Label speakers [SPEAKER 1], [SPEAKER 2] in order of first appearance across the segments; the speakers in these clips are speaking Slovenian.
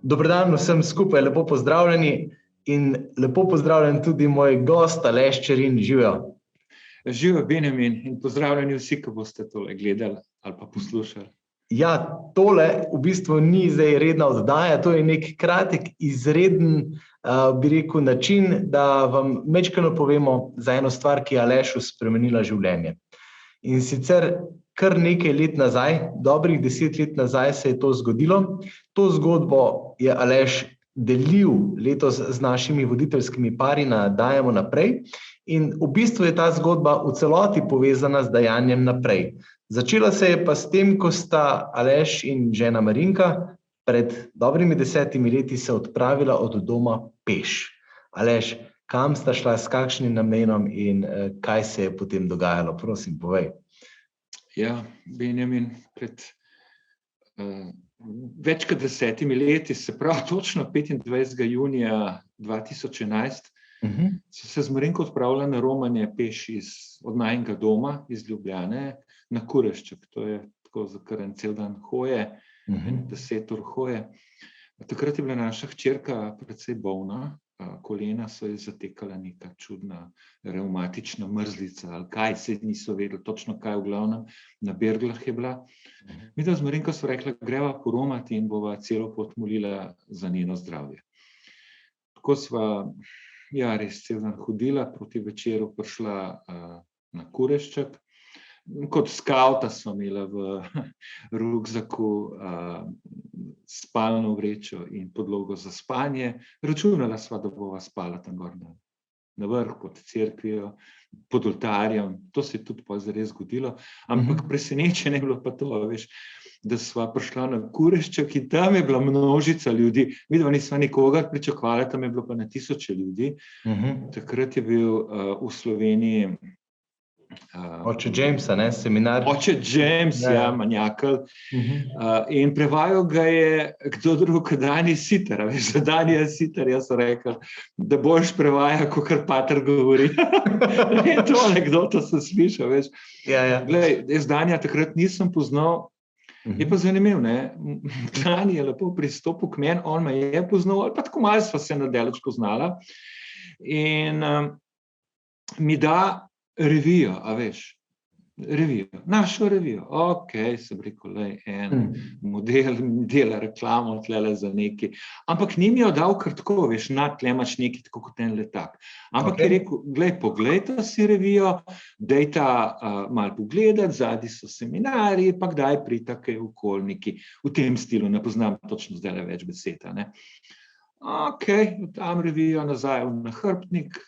[SPEAKER 1] Dober dan vsem skupaj, lepo pozdravljeni in lepo pozdravljen tudi moj gost, Aleš Čerin, živijo.
[SPEAKER 2] Živijo, Benjamin, in pozdravljeni vsi, ki boste tole gledali ali pa poslušali.
[SPEAKER 1] Ja, tole v bistvu ni zdaj redna oddaja, to je nek kratek, izreden, bi rekel, način, da vam majčkeno povemo za eno stvar, ki je Alešu spremenila življenje. In sicer kar nekaj let nazaj, dobrih 10 let nazaj se je to zgodilo. To zgodbo je Aleš delil letos z našimi voditeljskimi pari na Dajemo naprej in v bistvu je ta zgodba v celoti povezana z dajanjem naprej. Začela se je pa s tem, ko sta Aleš in žena Marinka pred dobrimi 10 leti se odpravila od doma peš. Aleš, kam sta šla, s kakšnim namenom in kaj se je potem dogajalo? Prosim, povej.
[SPEAKER 2] Ja, Benjamin, pred več kot 10 leti, se pravi točno 25. junija 2011, so se z Marinko odpravila na romanje peš od najinega doma iz Ljubljane na Kurešček. To je tako za kar en cel dan hoje, 10 ur hoje. Takrat je bila naša hčerka precej bolna, kolena so ji zatekala neka čudna revmatična mrzlica ali kaj, se niso vedeli točno kaj, v glavnem na berglah je bila. Midva z Marinko so rekla, greva poromati in bova celo pot molila za njeno zdravje. Tako sva, ja, res cel dan hodila, proti večeru prišla na Kurešček. Kot skavta sva imela v rukzaku spalno vrečo in podlogo za spanje. Računala sva, da bova spala tam gor na vrh pod cerkvijo, pod oltarjem. To se je tudi zares zgodilo. Ampak presenečenje je bilo pa to, veš, da sva prišla na Kurešček in tam je bila množica ljudi. Midva nisva nikogar pričakovala, tam je bilo pa na tisoče ljudi. Takrat je bil v Sloveniji
[SPEAKER 1] Oče Jamesa, ne, seminar.
[SPEAKER 2] Oče James, ja, Manjakl. In prevajal ga je kdo drug kot Dani Siter. Veš, za Danija Siterja so rekli, da boljš prevaja, kakor pater govori. To anekdoto sem slišal, veš. Glej, jaz Danija takrat nisem poznal. Je pa zanimiv, ne. Dani je lepo pristopil k meni, on me je poznal, ali pa tako malo sva se nadaleč poznala. In mi da revijo, a veš, revijo, našo revijo. Okej, sem rekel, lej, en model dela reklamo tlele za neki. Ampak ni mi jo dal kar tako, veš, tle imaš neki tako kot en letak. Ampak je rekel, glej, poglejta si revijo, dejta malo pogledati, zadaj so seminarji, pa kdaj prita kaj okolniki. V tem stilu, ne poznam točno zdajle več besed, ne. Okej, tam revijo nazaj v nahrbtnik,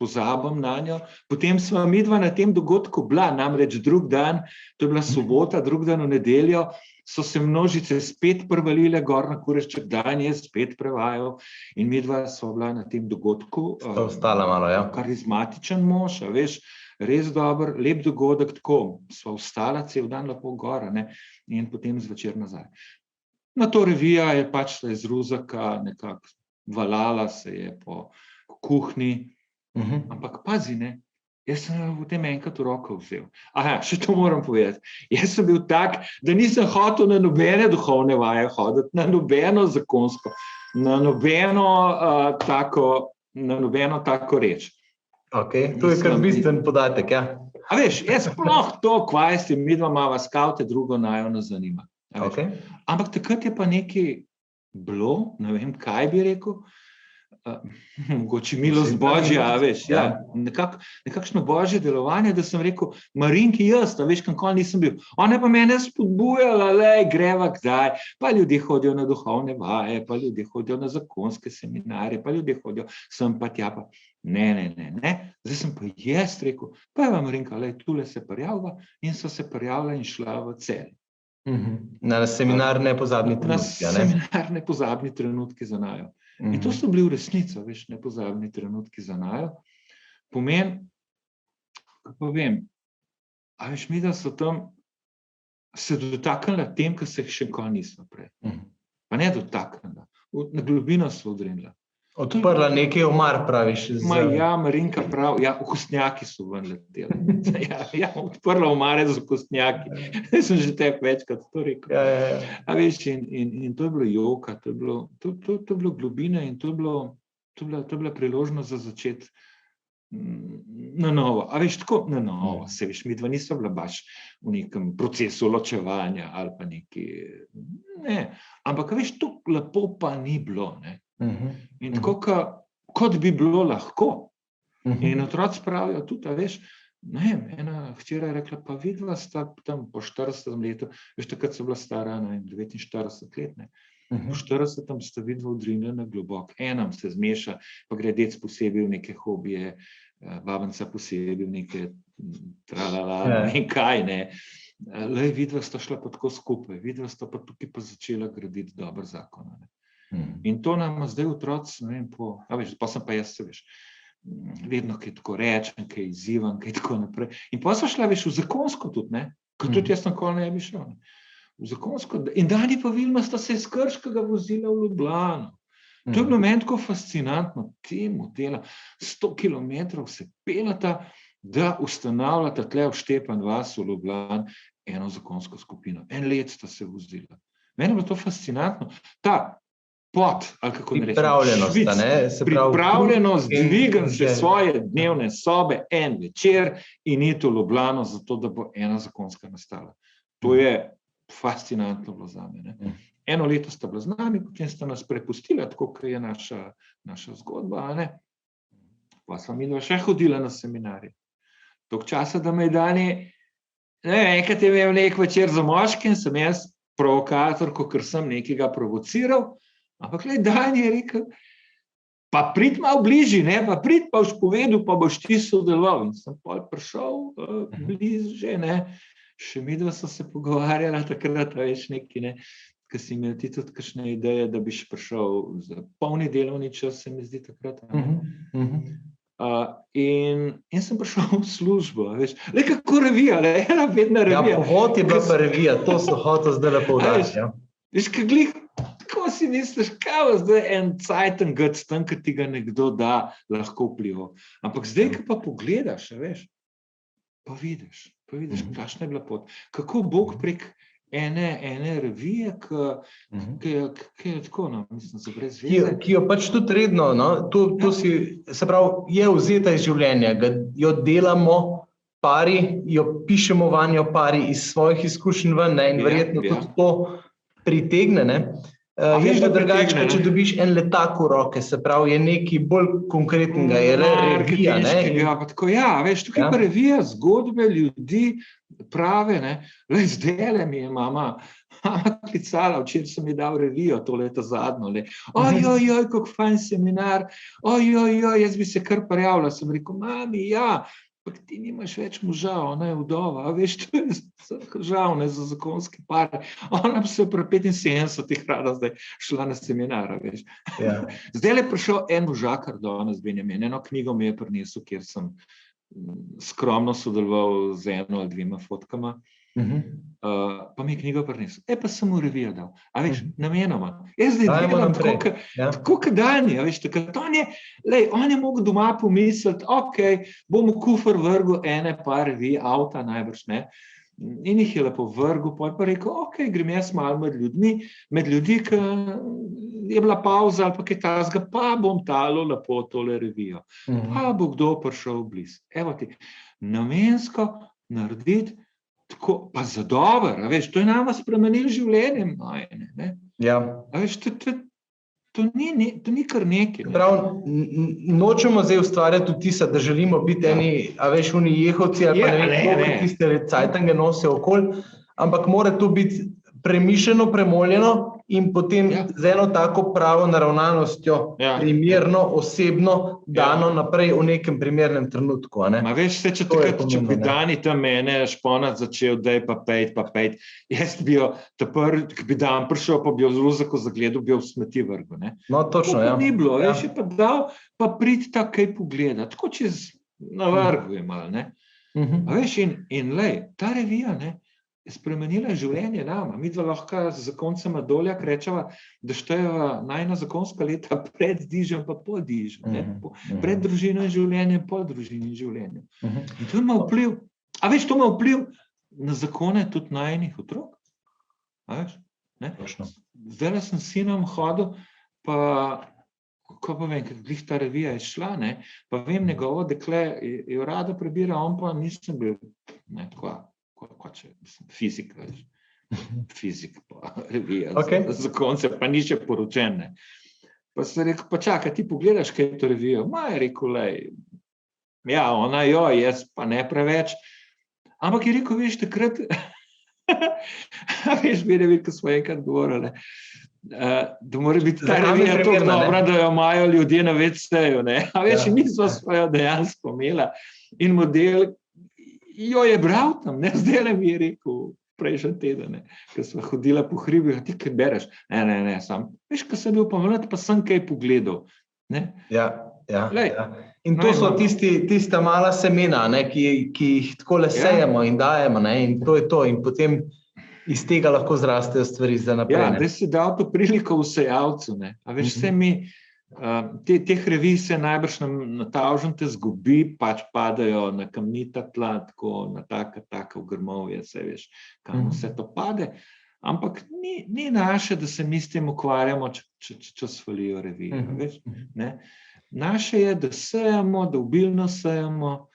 [SPEAKER 2] pozabim na njo. Potem sva midva na tem dogodku bila, namreč drug dan, to je bila sobota, drug dan v nedeljo, so se množice spet privalile gor na Kurešček, Dan je spet prevajal in midva sva bila na tem dogodku.
[SPEAKER 1] Sta ostala malo, ja.
[SPEAKER 2] Karizmatičen mož, a veš, res dober, lep dogodek, tako, sva ostala cel dan lepo gor, ne, in potem zvečer nazaj. Na to revija je pač iz ruzaka nekako valala se je po kuhinji. Ampak pazi, ne, jaz sem v tem enkrat v roko vzel. Aha, še to moram povedati. Jaz sem bil tak, da nisem hotel na nobene duhovne vaje hoditi, na nobeno zakonsko, na nobeno tako reč.
[SPEAKER 1] Okej, to je kar bistven podatek, ja.
[SPEAKER 2] A veš, jaz sploh to, kvaj ste, midva mava skavte, drugo najo ne zanima. Ampak takrat je pa nekaj bilo, ne vem, kaj bi rekel, mogoče milost Božja, a veš, ja, nekakšno Božje delovanje, da sem rekel, Marinki jaz, a veš, kankoli nisem bil. Ona je pa mene spodbujala, lej, greva kdaj, pa ljudje hodijo na duhovne vaje, pa ljudje hodijo na zakonske seminarje, pa ljudje hodijo sem pa tja pa. Ne. Zdaj sem pa jaz rekel, pa je Marinka, lej, tule se prijavila in so se prijavila in šla v Celje.
[SPEAKER 1] Na seminar Nepozabni trenutki, a ne?
[SPEAKER 2] Na seminar Nepozabni trenutki za naju. In to so bili v resnici, veš, nepozabni trenutki za naju. Pomeni, kako vem, a veš, mi da so tam se dotaknila tem, ki se jih še nikoli nismo prej. Pa ne dotaknila, na globino so odrinila.
[SPEAKER 1] Odprla nekaj omar, praviš.
[SPEAKER 2] Marinka prav, okostnjaki so ven leteli. Odprla omare z okostnjaki. Sem že tebe večkrat to rekel. A veš, in to je bilo joka, to je bilo globina in to je bila priložnost za začeti na novo. A veš, tako na novo. Se veš, midva nisva bila baš v nekem procesu ločevanja ali pa neki, ne. Ampak, veš, to lepo pa ni bilo, ne. In tako, kot bi bilo lahko. In otroci pravijo tudi, a veš, ne vem, ena hčera je rekla, pa vidva sta tam po 40 letu, veš, takrat so bila stara 49 let, ne. Po 40 sta vidva odrinjena globoko. Enam se zmeša, pa gre dec posebej v neke hobije, babenca posebej v neke tralala, ne vem kaj, ne. Lej, vidva sta šla pa tako skupaj, vidva sta pa tukaj pa začela graditi dober zakon, ne. In to nam zdaj otroci, ne vem, pa sem pa jaz, se veš, vedno kaj tako rečem, kaj izzivam, kaj tako naprej. In pa sem šla, veš, v zakonsko tudi, ne, ker tudi jaz nikoli ne bi šel, ne. V zakonsko, in Dani pa Vilma sta se iz Krškega vozila v Ljubljano. To je bilo meni tako fascinantno, temu dela, 100 kilometrov se pelata, da ustanavljata tle v Štepan vas v Ljubljani eno zakonsko skupino. 1 let sta se vozila. Meni je bilo to fascinantno. Ta pot, ali kako ne rečem, pripravljenost, dvigati se svoje dnevne sobe en večer in iti v Ljubljano zato, da bo ena zakonska nastala. To je fascinantno bilo zame, ne. 1 leto sta bila z nami, potem sta nas prepustila, tako kot je naša zgodba, ne. Pa sva midva še hodila na seminarje. Toliko časa, da me je Dani, enkrat je imel nek večer za moški in sem jaz provokator, ker sem nekega provociral, ampak Dani je rekel, pa prid malo bližji, ne, pa prid, pa boš povedal, pa boš ti sodeloval. In sem pol prišel blizu že, ne, še midva so se pogovarjala takrat, veš, neki, ne, ker si imel ti tudi kakšne ideje, da bi še prišel za polni delovni čas, se mi zdi takrat. In sem prišel v službo, veš, kako revija, ena vedna revija.
[SPEAKER 1] Ja, povod je bila pa revija, to so hotel zdaj poudariti.
[SPEAKER 2] Veš, kaj glih, tako si misliš, kaj zdaj en cajten gec tam, ki ti ga nekdo da, lahko vpliva. Ampak zdaj, ko pa pogledaš, veš, pa vidiš, kakšna je bila pot. Kako Bog prek ene revije, ki je tako, no, mislim, za brez veze.
[SPEAKER 1] Ki jo pač tudi redno, no, to si, se pravi, je vzeta iz življenja, jo delamo pari, jo pišemo vanjo pari iz svojih izkušenj ven, ne, in verjetno tudi to pritegne, ne. Je pa drugače, če dobiš en letak v roke, se pravi, je nekaj bolj konkretnega, je le revija, ne.
[SPEAKER 2] Veš, tukaj pa revija zgodbe ljudi prave, ne. Zdajle mi je mama klicala, včeraj sem mi dal revijo, to leto zadnjo, ne. Ojojoj, kako fajn seminar, ojojoj, jaz bi se kar prijavila, sem rekel, mami, ja, pa ti nimaš več moža, ona je vdova, a veš, to je žal, ne, za zakonski par. Ona bi se pri 75 rada zdaj šla na seminar, veš. Zdaj je prišel en možakar danes, Benjamin, eno knjigo mi je prinesel, kjer sem skromno sodeloval z 1 ali 2 fotkama, pa mi je knjigo prinesel. Pa sem mu revijo dal, a veš, namenoma. Jaz zdaj delam tako kot Dani, a veš, takrat on je mogel doma pomisliti, okej, bom v kufer vrgel ene par revij, avta najbrž, ne, in jih je lepo vrgel, pa je pa rekel, okej, grem jaz malo med ljudi, ki je bila pauza ali pa kaj tazga, pa bom talo lepo tole revijo. Pa bo kdo prišel bliz. Evo ti, namensko narediti tako, pa za dober, a veš, to je nama spremenil življenje majne, ne. A veš, to ni kar nekaj.
[SPEAKER 1] Prav, nočemo zdaj ustvarjati vtisa, da želimo biti eni, a veš, oni jehovci, ali pa ne vem, koliko tiste cajtange nosijo okoli, ampak mora to biti premišljeno, premoljeno in potem z eno tako pravo naravnanostjo, primerno, osebno, dano naprej v nekem primernem trenutku, a ne.
[SPEAKER 2] Ma veš, če bi Dani tam mene šponat začel, daj pa pejt, jaz bi jo, ki bi Dan prišel, pa bi jo zelo zako zagledal, bi jo v smeti vrgel, ne.
[SPEAKER 1] No, točno, ja.
[SPEAKER 2] To ni bilo, veš, je pa dal, pa pridi tako kaj pogleda, tako čez na vrhu je malo, ne. A veš, in lej, ta revija, ne, je spremenila življenje nama. Mi dva lahko z zakoncema Doljak rečeva, da štejeva najna zakonska leta pred dižem pa po dižem. Pred družino in življenjem, po družini in življenju. In to ima vpliv, to ima vpliv na zakone tudi najnih otrok. Zdaj sem sinom hodil, pa ko pa vem, ker glih ta revija je šla, pa vem njegovo dekle, jo rado prebira, on pa nisem bil, fizik, pa revija, za konce, pa ni še poročen. Pa sem rekel, pa čakaj, ti pogledaš, kaj je to revijo? Je rekel, ona jaz pa ne preveč. Ampak je rekel, veš, takrat, veš, bi ne bil, ko smo enkrat govorili, da mora biti ta revija tako dobra, da jo imajo ljudje na WC-ju. Veš, mi smo svojo dejansko imela in model jo je bral tam, zdaj mi je rekel prejšnji teden, ko smo hodila po hribih, ti kaj bereš? Ne, sam. Veš, ko sem bil pa mlad, pa sem kaj pogledal.
[SPEAKER 1] Ja. In to so tista mala semena, ki jih takole sejemo in dajemo, in to je to. In potem iz tega lahko zrastejo stvari za naprej.
[SPEAKER 2] Ja, zdaj si dal to priliko v sejalcu. A veš, vse mi, teh revij se najbrž na tavžente zgubi, pač padajo na kamnita tla, tako na taka grmovje, se veš, kam vse to pade. Ampak ni naše, da se mi s tem ukvarjamo, če svalijo revije. Veš, naše je, da sejamo, da obilno sejamo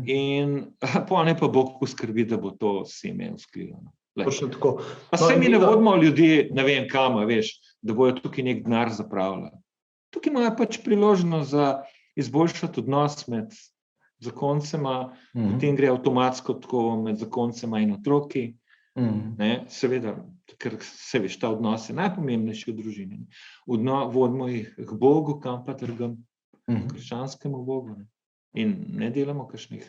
[SPEAKER 2] in ne pa Bog poskrbi, da bo to seme vzklilo. Pa se mi ne vodimo ljudi, ne vem kam, veš, da bojo tukaj nek denar zapravljali. Tukaj imajo pač priložnost za izboljšati odnos med zakoncema, potem gre avtomatsko tako med zakoncema in otroki. Seveda, ker se veš, ta odnos je najpomembnejši v družini. Vodimo jih k Bogu, kam pa trgam, krščanskemu Bogu. In ne delamo kakšnih,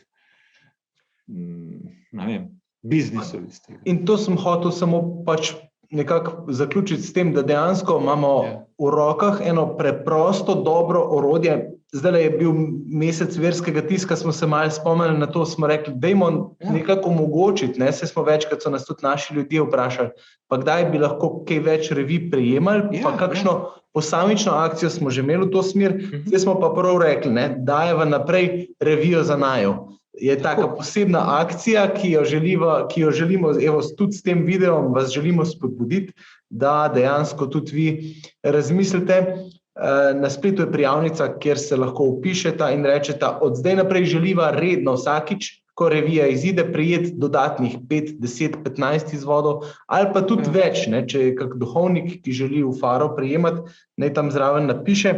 [SPEAKER 2] ne vem, biznisov iz tega.
[SPEAKER 1] In to sem hotel samo pač nekako zaključiti s tem, da dejansko imamo v rokah eno preprosto dobro orodje. Zdaj je bil mesec verskega tiska, smo se malo spomnili na to, smo rekli, dajmo nekako omogočiti, saj smo večkrat so nas tudi naši ljudje vprašali, pa kdaj bi lahko kaj več revij prejemali, pa kakšno posamično akcijo smo že imeli v to smer, zdaj smo pa prav rekli, dajeva naprej revijo za naju. Je taka posebna akcija, ki jo želimo, evo, tudi s tem videom vas želimo spodbuditi, da dejansko tudi vi razmislite. Na spletu je prijavnica, kjer se lahko vpišeta in rečeta, od zdaj naprej želiva redno vsakič, ko revija izide, prejeti dodatnih 5, 10, 15 izvodov, ali pa tudi več, če je kak duhovnik, ki želi v Faro prejemati, naj tam zraven napiše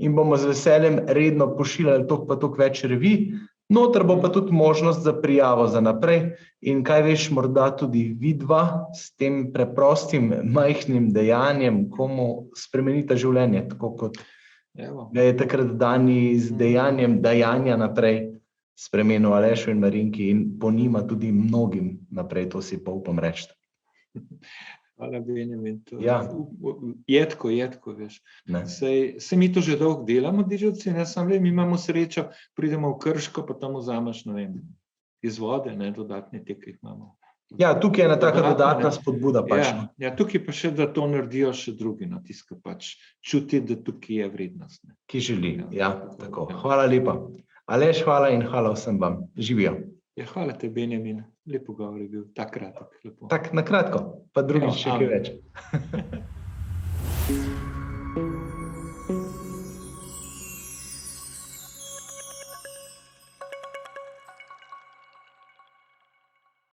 [SPEAKER 1] in bomo z veseljem redno pošiljali toliko pa toliko več revij. Noter bo pa tudi možnost za prijavo za naprej in kaj veš, morda tudi vidva s tem preprostim, majhnim dejanjem, komu spremenita življenje, tako kot ga je takrat Dani z dejanjem dajanja naprej spremenil Alešu in Marinki in po njima tudi mnogim naprej, to si pa upam reči.
[SPEAKER 2] Hvala, Benjamin. Jedko, veš. Sej mi to že dolgo delamo, dižavci, samo mi imamo srečo, pridemo v Krško, pa tam vzameš, ne vem, izvode, dodatne te, ki jih imamo.
[SPEAKER 1] Ja, tukaj je ena taka dodatna spodbuda pač.
[SPEAKER 2] Ja, tukaj pa še, da to naredijo še drugi, tiska pač čuti, da tukaj je vrednost.
[SPEAKER 1] Ki želi, tako. Hvala lepa. Aleš, hvala in hvala vsem vam. Živijo.
[SPEAKER 2] Ja, hvala te, Benjamin. Lepo govor je bil, tak kratek.
[SPEAKER 1] Tak na kratko, pa drugič še kaj več.